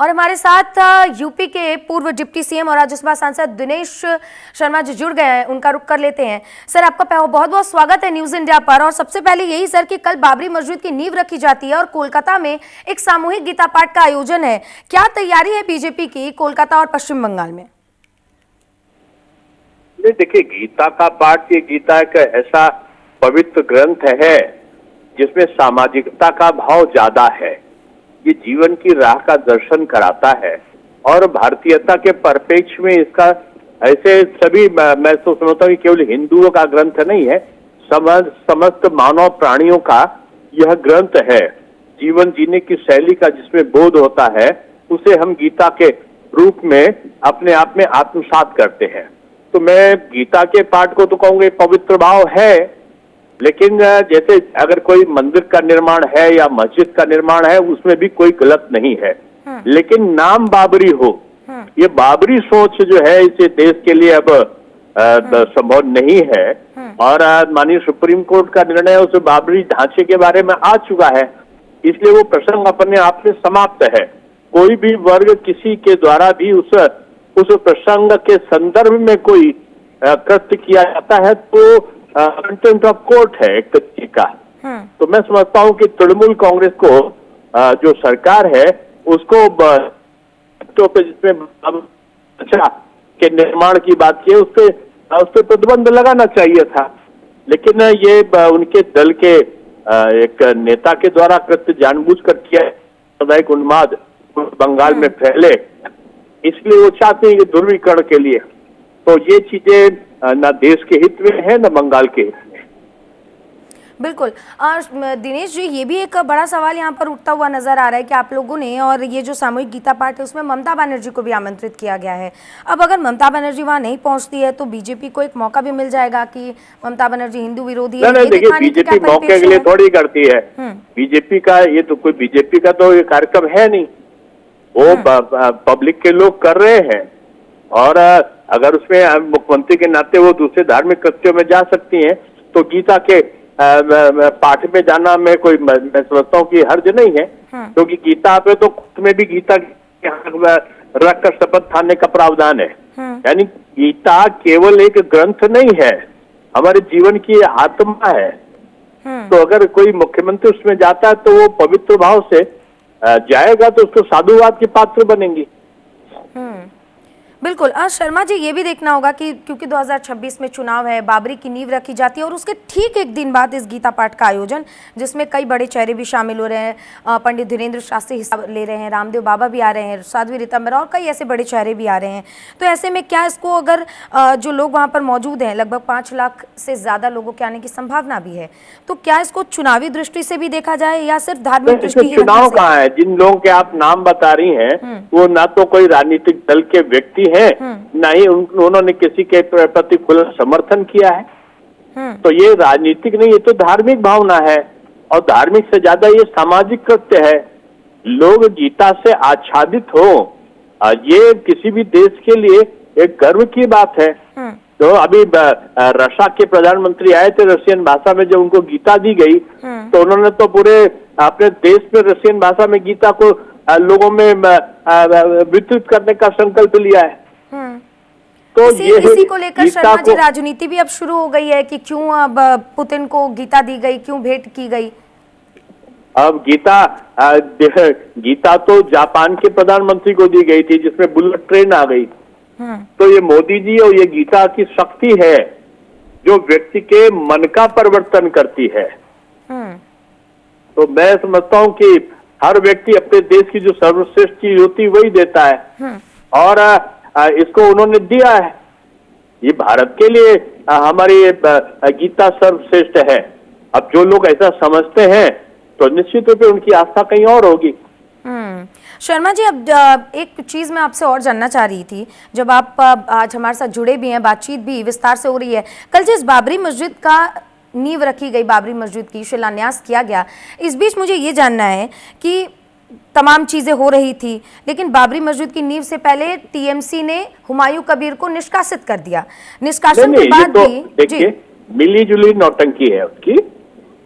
और हमारे साथ यूपी के पूर्व डिप्टी सीएम और राज्यसभा सांसद दिनेश शर्मा जी जुड़ गए हैं, उनका रुख कर लेते हैं। सर, आपका बहुत बहुत स्वागत है न्यूज इंडिया पर। और सबसे पहले यही सर कि कल बाबरी मस्जिद की नींव रखी जाती है और कोलकाता में एक सामूहिक गीता पाठ का आयोजन है। क्या तैयारी है बीजेपी की कोलकाता और पश्चिम बंगाल में? देखिए, गीता का पाठ, ये गीता एक ऐसा पवित्र ग्रंथ है जिसमें सामाजिकता का भाव ज्यादा है। ये जीवन की राह का दर्शन कराता है और भारतीयता के परिप्रेक्ष्य में इसका ऐसे सभी, मैं तो समझता हूँ कि केवल हिंदुओं का ग्रंथ नहीं है, समस्त मानव प्राणियों का यह ग्रंथ है। जीवन जीने की शैली का जिसमें बोध होता है, उसे हम गीता के रूप में अपने आप में आत्मसात करते हैं। तो मैं गीता के पाठ को तो कहूँगा पवित्र भाव है, लेकिन जैसे अगर कोई मंदिर का निर्माण है या मस्जिद का निर्माण है, उसमें भी कोई गलत नहीं है। लेकिन नाम बाबरी हो, ये बाबरी सोच जो है इसे देश के लिए अब संभव नहीं है। और माननीय सुप्रीम कोर्ट का निर्णय उस बाबरी ढांचे के बारे में आ चुका है, इसलिए वो प्रसंग अपने आप में समाप्त है। कोई भी वर्ग किसी के द्वारा भी उस प्रसंग के संदर्भ में कोई कृत्य किया जाता है तो कंटेम्प्ट ऑफ कोर्ट है एक तरीके का। तो मैं समझता हूँ कि तृणमूल कांग्रेस को जो सरकार है उसको तो जिसमें अच्छा के निर्माण की बात की है, उस पर प्रतिबंध लगाना चाहिए था। लेकिन ये उनके दल के एक नेता के द्वारा कृत्य जानबूझकर किया, सामुदायिक उन्माद बंगाल में फैले, इसलिए वो चाहते हैं कि ध्रुवीकरण के लिए। तो ये चीजें न देश के हित में है न बंगाल के हित में। बिल्कुल। और दिनेश जी, ये भी एक बड़ा सवाल यहाँ पर उठता हुआ नजर आ रहा है कि आप लोगों ने, और ये जो सामूहिक गीता पाठ है उसमें ममता बनर्जी को भी आमंत्रित किया गया है। अब अगर ममता बनर्जी वहाँ नहीं पहुँचती है तो बीजेपी को एक मौका भी मिल जाएगा कि ममता बनर्जी हिंदू विरोधी है। देखिए, बीजेपी मौके के लिए थोड़ी करती है। बीजेपी का ये तो कोई बीजेपी का तो ये कार्यक्रम है नहीं, वो पब्लिक के लोग कर रहे हैं। और अगर उसमें मुख्यमंत्री के नाते वो दूसरे धार्मिक कृत्यों में जा सकती हैं तो गीता के पाठ में जाना में कोई, मैं समझता हूँ कि हर्ज नहीं है, क्योंकि गीता पे तो में भी गीता रख कर शपथ खाने का प्रावधान है। यानी गीता केवल एक ग्रंथ नहीं है, हमारे जीवन की आत्मा है। तो अगर कोई मुख्यमंत्री उसमें जाता है तो वो पवित्र भाव से जाएगा तो उसको साधुवाद की पात्र बनेंगी। बिल्कुल। शर्मा जी, ये भी देखना होगा कि क्योंकि 2026 में चुनाव है, बाबरी की नींव रखी जाती है और उसके ठीक एक दिन बाद इस गीता पाठ का आयोजन, जिसमें कई बड़े चेहरे भी शामिल हो रहे हैं। पंडित धीरेन्द्र शास्त्री हिस्सा ले रहे हैं, रामदेव बाबा भी आ रहे हैं, साध्वी रीतम्बरा और कई ऐसे बड़े चेहरे भी आ रहे हैं। तो ऐसे में क्या इसको, अगर जो लोग वहाँ पर मौजूद हैं, लगभग 5 लाख से ज़्यादा लोगों के आने की संभावना भी है, तो क्या इसको चुनावी दृष्टि से भी देखा जाए या सिर्फ धार्मिक दृष्टि? चुनाव कहाँ है? जिन लोगों के आप नाम बता रही हैं वो ना तो कोई राजनीतिक दल के व्यक्ति है, ना ही उन्होंने किसी के प्रति खुला समर्थन किया है। तो ये राजनीतिक नहीं, ये तो धार्मिक भावना है और धार्मिक से ज्यादा ये सामाजिक कृत्य है। लोग गीता से आच्छादित हो, ये किसी भी देश के लिए एक गर्व की बात है। तो अभी रशिया के प्रधानमंत्री आए थे, रशियन भाषा में जब उनको गीता दी गई तो उन्होंने तो पूरे अपने देश में रशियन भाषा में गीता को लोगों में वितरित करने का संकल्प लिया है। तो इसी को लेकर शर्मा जी राजनीति भी अब शुरू हो गई है कि क्यों अब पुतिन को गीता दी गई, क्यों भेंट की गई? अब गीता तो जापान के प्रधानमंत्री को दी गई थी, जिसमें बुलेट ट्रेन आ गई। तो ये मोदी जी और ये गीता की शक्ति है जो व्यक्ति के मन का परिवर्तन करती है। तो मैं समझता हूँ कि हर व्यक्ति अपने देश की जो सर्वश्रेष्ठ चीज होती है वही देता है, और इसको उन्होंने दिया है। ये भारत के लिए हमारी गीता सर्वश्रेष्ठ है। अब जो लोग ऐसा समझते हैं तो निश्चित रूप से उनकी आस्था कहीं और होगी। शर्मा जी, अब एक चीज मैं आपसे और जानना चाह रही थी, जब आप आज हमारे साथ जुड़े भी हैं, बातचीत भी विस्तार से हो रही है। कल जिस बाबरी मस्जिद का नींव रखी गई, बाबरी मस्जिद की शिलान्यास किया गया, इस बीच मुझे ये जानना है कि तमाम चीजें हो रही थी, लेकिन बाबरी मस्जिद की नींव से पहले टीएमसी ने हुमायूं कबीर को निष्कासित कर दिया। निष्कासन के बाद भी देखिए, मिली जुली नौटंकी है उसकी।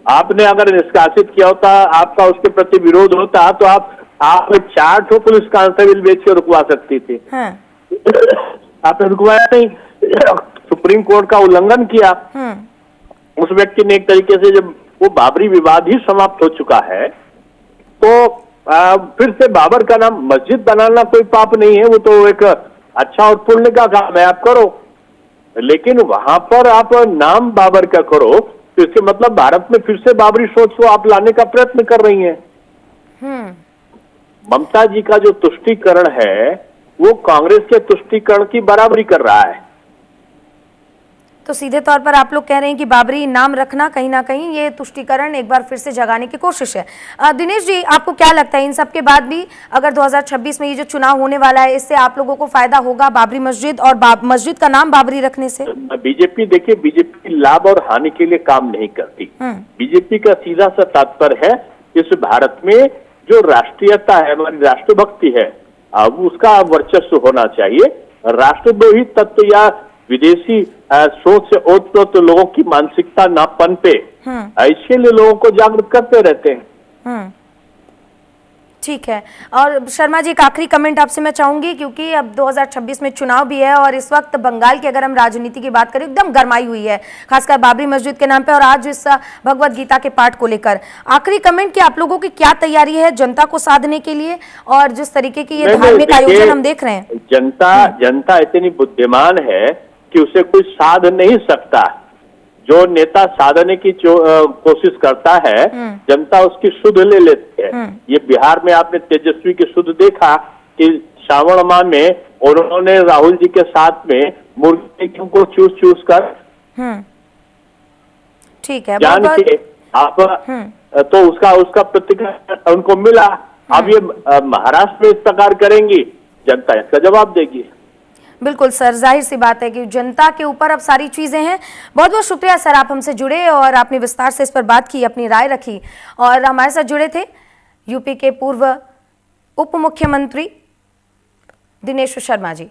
आपने अगर निष्कासित किया होता, आपका उसके प्रति विरोध होता, तो आप आप 4 ठो पुलिस कांस्टेबल बेच के रुकवा सकती थी। हाँ। आपने रुकवाया नहीं, सुप्रीम कोर्ट का उल्लंघन किया। उस व्यक्ति ने एक तरीके से, जब वो बाबरी विवाद ही समाप्त हो चुका है, तो फिर से बाबर का नाम मस्जिद बनाना कोई पाप नहीं है, वो तो एक अच्छा और पुण्य का काम है, आप करो। लेकिन वहां पर आप नाम बाबर का करो तो इसके मतलब भारत में फिर से बाबरी सोच को आप लाने का प्रयत्न कर रही हैं। ममता जी का जो तुष्टीकरण है वो कांग्रेस के तुष्टीकरण की बराबरी कर रहा है। तो सीधे तौर पर आप लोग कह रहे हैं कि बाबरी नाम रखना कहीं ना कहीं ये तुष्टीकरण एक बार फिर से जगाने की कोशिश है। दिनेश जी, आपको क्या लगता है इन सब के बाद भी अगर 2026 में ये जो चुनाव होने वाला है, इससे आप लोगों को फायदा होगा बाबरी मस्जिद और मस्जिद का नाम बाबरी रखने से? बीजेपी, देखिए, बीजेपी लाभ और हानि के लिए काम नहीं करती। बीजेपी का सीधा सा तात्पर्य है इस भारत में जो राष्ट्रीयता है, हमारी राष्ट्रभक्ति है, अब उसका वर्चस्व होना चाहिए। राष्ट्रद्रोही तत्व या विदेशी सोच से ओतप्रोत लोगों की मानसिकता ना पनपे, इसके लिए लोगों को जागरूक करते रहते हैं। ठीक है। और शर्मा जी, एक आखिरी कमेंट आपसे मैं चाहूंगी, क्योंकि अब 2026 में चुनाव भी है और इस वक्त बंगाल की अगर हम राजनीति की बात करें एकदम गरमाई हुई है, खासकर बाबरी मस्जिद के नाम पे और आज इस भगवत गीता के पाठ को लेकर। आखिरी कमेंट कि आप लोगों की क्या तैयारी है जनता को साधने के लिए, और जिस तरीके की ये धार्मिक आयोजन हम देख रहे हैं? जनता इतनी बुद्धिमान है कि उसे कोई साध नहीं सकता। जो नेता साधने की कोशिश करता है, जनता उसकी सुध ले लेती है। ये बिहार में आपने तेजस्वी की सुध देखा कि श्रावण माह में उन्होंने राहुल जी के साथ में मुर्गी को चूस कर ठीक है जान के आप तो उसका प्रतिक्रिया उनको मिला। अब ये महाराष्ट्र में इस प्रकार करेंगी, जनता इसका जवाब देगी। बिल्कुल सर, जाहिर सी बात है कि जनता के ऊपर अब सारी चीजें हैं। बहुत बहुत शुक्रिया सर, आप हमसे जुड़े और आपने विस्तार से इस पर बात की, अपनी राय रखी और हमारे साथ जुड़े थे यूपी के पूर्व उप मुख्यमंत्री दिनेश शर्मा जी।